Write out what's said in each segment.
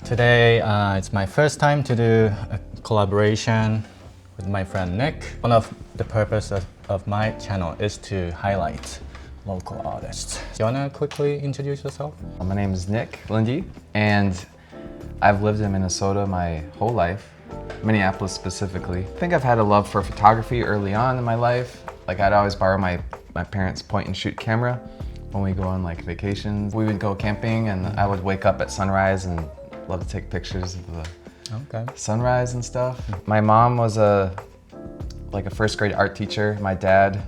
Today, it's my first time to do a collaboration with my friend Nick. One of the purposes of my channel is to highlight local artists. Do you want to quickly introduce yourself? My name is Nik Linde, and I've lived in Minnesota my whole life, Minneapolis specifically. I think I've had a love for photography early on in my life. Like I'd always borrow my parents' point and shoot camera when we go on like vacations. We would go camping and I would wake up at sunrise and love to take pictures of the sunrise and stuff. My mom was a first grade art teacher. My dad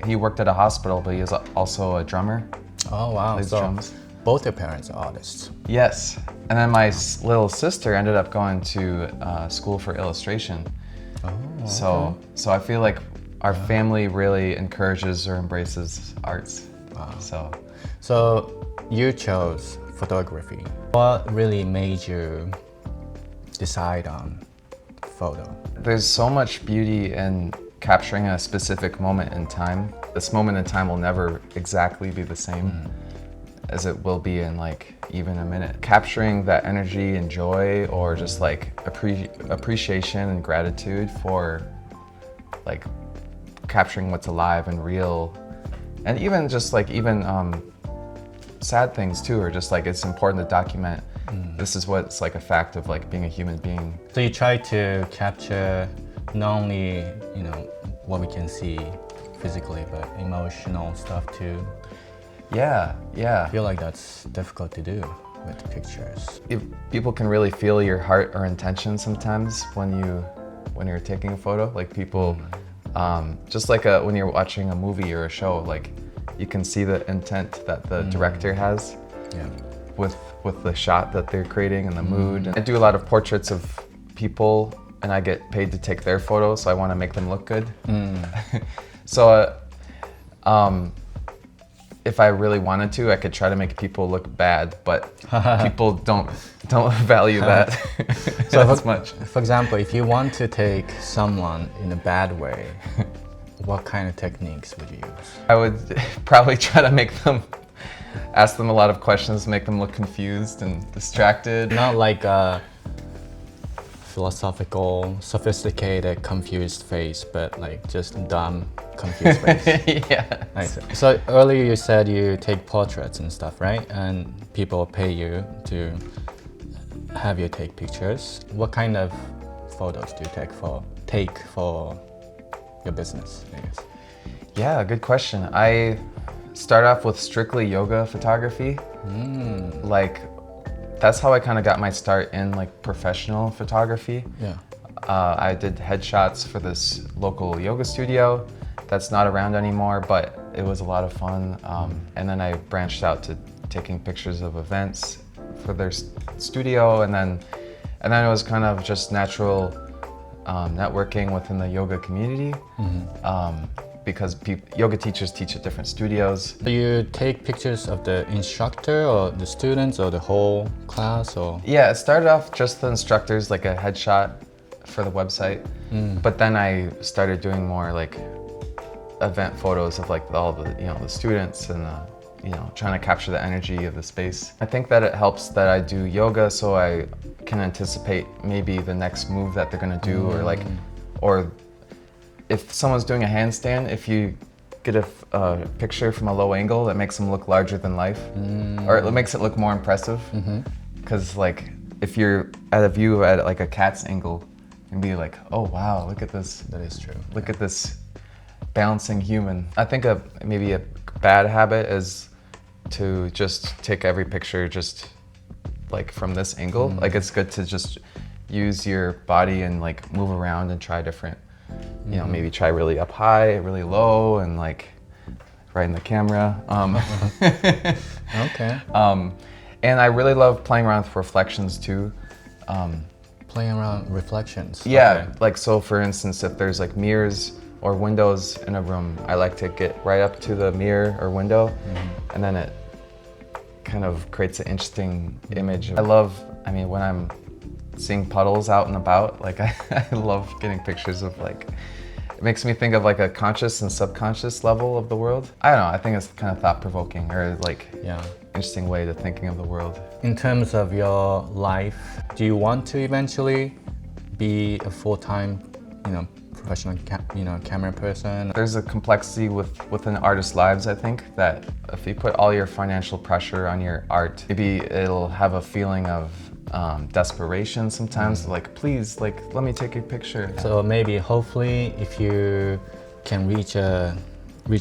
he worked at a hospital, but he was also a drummer. Oh wow, Plays so drums. Both your parents are artists. Yes, and then my little sister ended up going to school for illustration. Oh, okay. So I feel like our family really encourages or embraces arts. Wow. So you chose photography. What really made you decide on photo? there's so much beauty in capturing a specific moment in time. This moment in time will never exactly be the same as it will be in like even a minute. Capturing that energy and joy, or just like appreciation and gratitude for like capturing what's alive and real, and even just like sad things too, or just like it's important to document. This is what's like a fact of like being a human being. So you try to capture not only, you know, what we can see physically, but emotional stuff too. Yeah. I feel like that's difficult to do with pictures. People can really feel your heart or intention sometimes when you're taking a photo. Like people, just like when you're watching a movie or a show, like you can see the intent that the director has. Yeah. With the shot that they're creating and the mood. I do a lot of portraits of people and I get paid to take their photos, so I want to make them look good. So if I really wanted to, I could try to make people look bad, but people don't value that so as much. For example, if you want to take someone in a bad way, what kind of techniques would you use? I would probably try to ask them a lot of questions, make them look confused and distracted. Not like a philosophical, sophisticated, confused face, but like just dumb, confused face. Yeah. Nice. So earlier you said you take portraits and stuff, right? And people pay you to have you take pictures. What kind of photos do you take for your business, I guess? Yeah, good question. I start off with strictly yoga photography. Like that's how I kind of got my start in like professional photography. Yeah. I did headshots for this local yoga studio that's not around anymore, but it was a lot of fun. And then I branched out to taking pictures of events for their studio, and then it was kind of just natural networking within the yoga community. Because yoga teachers teach at different studios. Do you take pictures of the instructor or the students or the whole class, or? Yeah, it started off just the instructors, like a headshot for the website. But then I started doing more like event photos of like all the the students and trying to capture the energy of the space. I think that it helps that I do yoga, so I can anticipate maybe the next move that they're gonna do, or if someone's doing a handstand, if you get a picture from a low angle, that makes them look larger than life, or it makes it look more impressive. Because like if you're at a view at like a cat's angle, you can be like, oh wow, look at this. That is true. Look at this bouncing human. I think maybe a bad habit is to just take every picture just like from this angle. Like it's good to just use your body and like move around and try different. Maybe try really up high, really low, and like right in the camera. Okay. And I really love playing around with reflections too. Playing around reflections. Yeah, Okay. like so for instance, if there's like mirrors or windows in a room, I like to get right up to the mirror or window, and then it kind of creates an interesting image. When I'm seeing puddles out and about, like I love getting pictures of like, It makes me think of like a conscious and subconscious level of the world. I don't know, I think it's kind of thought-provoking or like interesting way to thinking of the world. In terms of your life, do you want to eventually be a full-time, professional, camera person? There's a complexity within artists' lives, I think, that if you put all your financial pressure on your art, maybe it'll have a feeling of desperation sometimes, like, please, like, let me take a picture. So maybe, hopefully, if you can reach a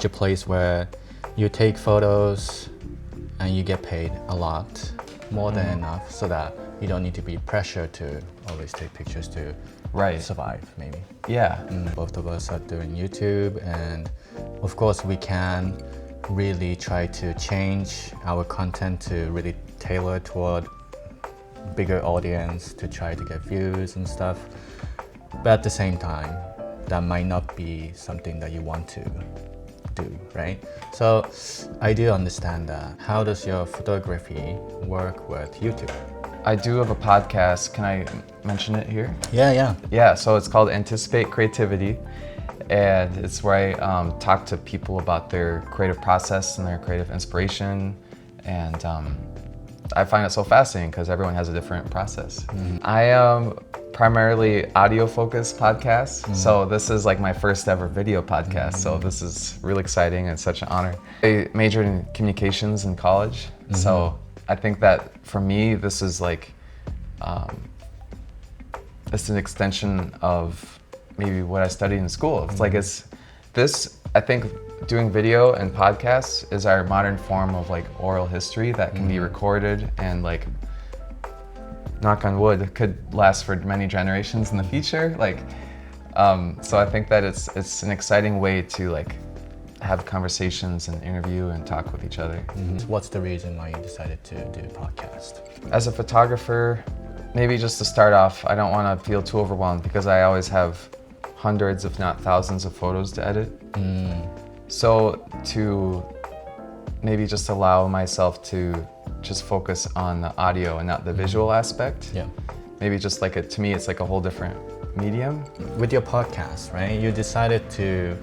place where you take photos and you get paid a lot, more than enough, so that you don't need to be pressured to always take pictures to survive, maybe. Yeah. Both of us are doing YouTube, and of course we can really try to change our content to really tailor toward bigger audience to try to get views and stuff. But at the same time, that might not be something that you want to do, right? So I do understand that. How does your photography work with YouTube? I do have a podcast. Can I mention it here? Yeah. Yeah, so it's called Anticipate Creativity, and it's where I talk to people about their creative process and their creative inspiration, and I find it so fascinating because everyone has a different process. I am primarily audio-focused podcast, so this is like my first ever video podcast, so this is really exciting and such an honor. I majored in communications in college, so I think that for me, this is like, it's an extension of maybe what I studied in school. It's like, I think doing video and podcasts is our modern form of like oral history that can be recorded and, like, knock on wood, could last for many generations in the future. Like, so I think that it's an exciting way to like have conversations and interview and talk with each other. What's the reason why you decided to do a podcast? As a photographer, maybe just to start off, I don't want to feel too overwhelmed because I always have hundreds, if not thousands, of photos to edit. So to maybe just allow myself to just focus on the audio and not the visual aspect. Yeah. Maybe just like to me, it's like a whole different medium. With your podcast, right? You decided to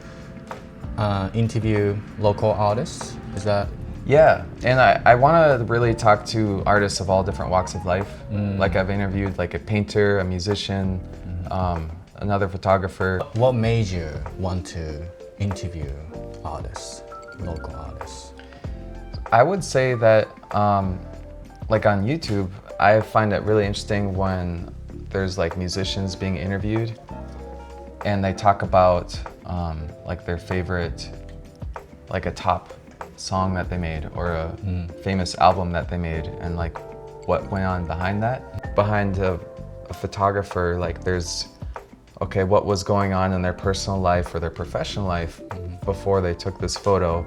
interview local artists. Is that? Yeah, and I want to really talk to artists of all different walks of life. Like I've interviewed like a painter, a musician, another photographer. What made you want to interview artists, local artists? I would say that like on YouTube, I find it really interesting when there's like musicians being interviewed and they talk about like their favorite, like a top song that they made or a famous album that they made and like what went on behind that. Behind a photographer, like there's, okay, what was going on in their personal life or their professional life before they took this photo,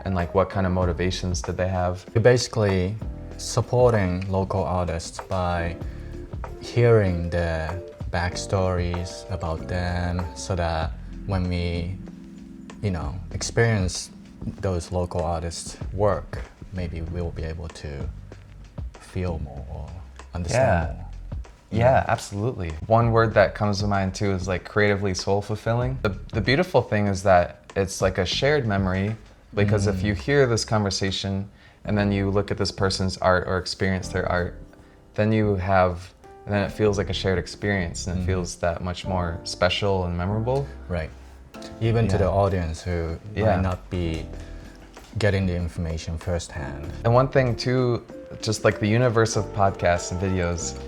and like what kind of motivations did they have. You're basically supporting local artists by hearing their backstories about them, so that when we, experience those local artists' work, maybe we'll be able to feel more or understand more. Yeah, absolutely. One word that comes to mind too is like creatively soul fulfilling. The beautiful thing is that it's like a shared memory, because if you hear this conversation and then you look at this person's art or experience their art, then it feels like a shared experience, and it feels that much more special and memorable. Right. Even to the audience who might not be getting the information firsthand. And one thing too, just like the universe of podcasts and videos,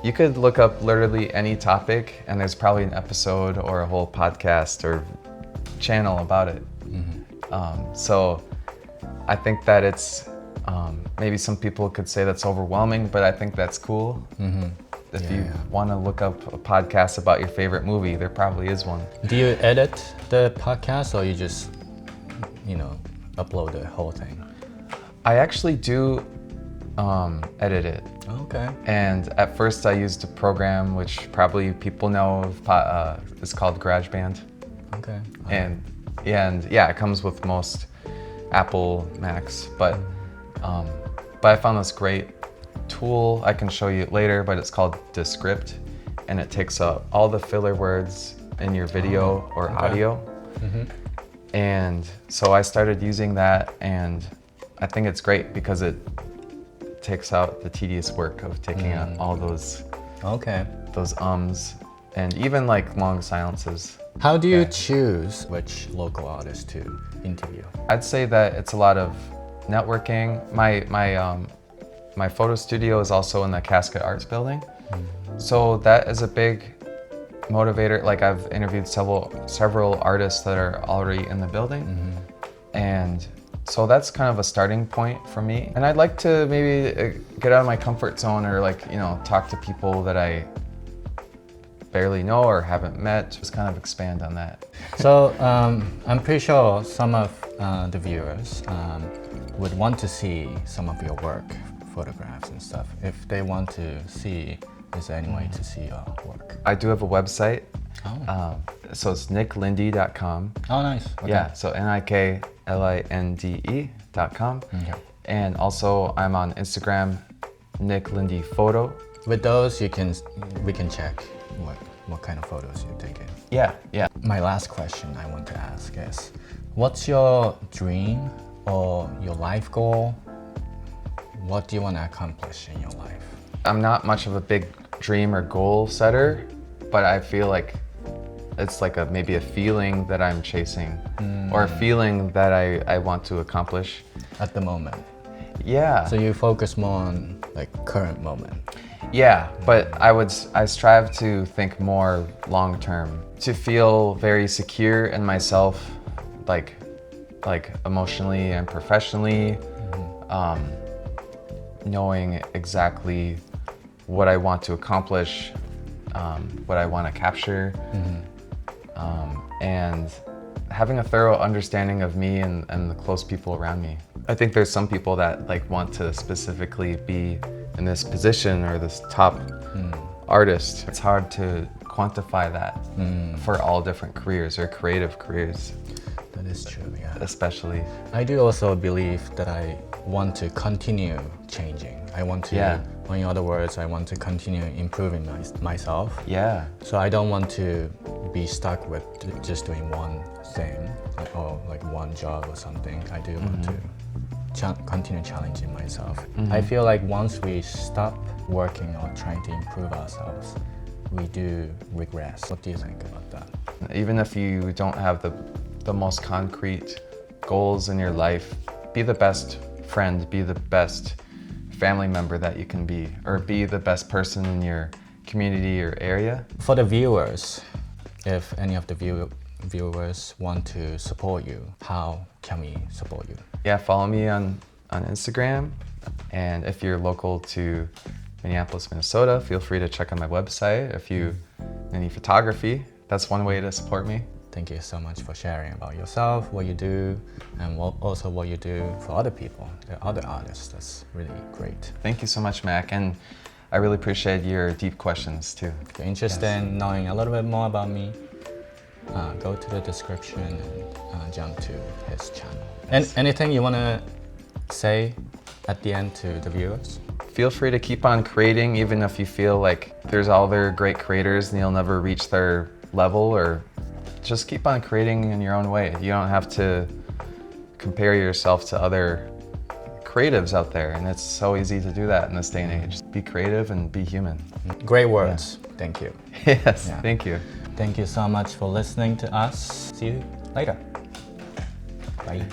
you could look up literally any topic and there's probably an episode or a whole podcast or channel about it. So I think that it's, maybe some people could say that's overwhelming, but I think that's cool. If you want to look up a podcast about your favorite movie, there probably is one. Do you edit the podcast or you just, upload the whole thing? I actually do edit it. Okay. And at first I used a program which probably people know of, it's called GarageBand. Okay. And it comes with most Apple Macs, but I found this great tool. I can show you it later, but it's called Descript, and it takes all the filler words in your video or okay. audio. And so I started using that, and I think it's great because it takes out the tedious work of taking out all those ums and even like long silences. How do you choose which local artists to interview? I'd say that it's a lot of networking. My photo studio is also in the Casket Arts building. So that is a big motivator. Like I've interviewed several artists that are already in the building. And so that's kind of a starting point for me. And I'd like to maybe get out of my comfort zone, or like, you know, talk to people that I barely know or haven't met, just kind of expand on that. So I'm pretty sure some of the viewers would want to see some of your work, photographs and stuff. If they want to see, is there any way to see your work? I do have a website. So it's niklinde.com. Oh, nice. Okay. Yeah, so niklinde.com. Okay. And also I'm on Instagram, Nik Linde Photo. With those, we can check what kind of photos you're taking. Yeah. My last question I want to ask is, what's your dream or your life goal? What do you want to accomplish in your life? I'm not much of a big dream or goal setter, but I feel like it's like maybe a feeling that I'm chasing, or a feeling that I want to accomplish. At the moment? Yeah. So you focus more on like current moment? Yeah, but I strive to think more long term, to feel very secure in myself, like emotionally and professionally, knowing exactly what I want to accomplish, what I want to capture, and having a thorough understanding of me and the close people around me. I think there's some people that like want to specifically be in this position or this top artist. It's hard to quantify that for all different careers or creative careers. That is true, yeah. Especially. I do also believe that I want to continue changing. I want to, in other words, I want to continue improving myself. Yeah. So I don't want to be stuck with just doing one thing, or like one job or something. I do want to continue challenging myself. I feel like once we stop working or trying to improve ourselves, we do regress. What do you think about that? Even if you don't have the most concrete goals in your life, be the best friend, be the best family member that you can be, or be the best person in your community or area. For the viewers, if any of the viewers want to support you, how can we support you? Yeah, follow me on Instagram, and if you're local to Minneapolis, Minnesota, feel free to check out my website. If you need photography, that's one way to support me. Thank you so much for sharing about yourself, what you do, and also what you do for other people, the other artists. That's really great. Thank you so much, Mac, and I really appreciate your deep questions too. If you're interested in knowing a little bit more about me, go to the description and jump to his channel. And anything you want to say at the end to the viewers? Feel free to keep on creating, even if you feel like there's other great creators and you'll never reach their level, or just keep on creating in your own way. You don't have to compare yourself to other creatives out there, and it's so easy to do that in this day and age. Be creative and be human. Great words. Yeah. Thank you. Yes, thank you. Thank you so much for listening to us. See you later. Bye.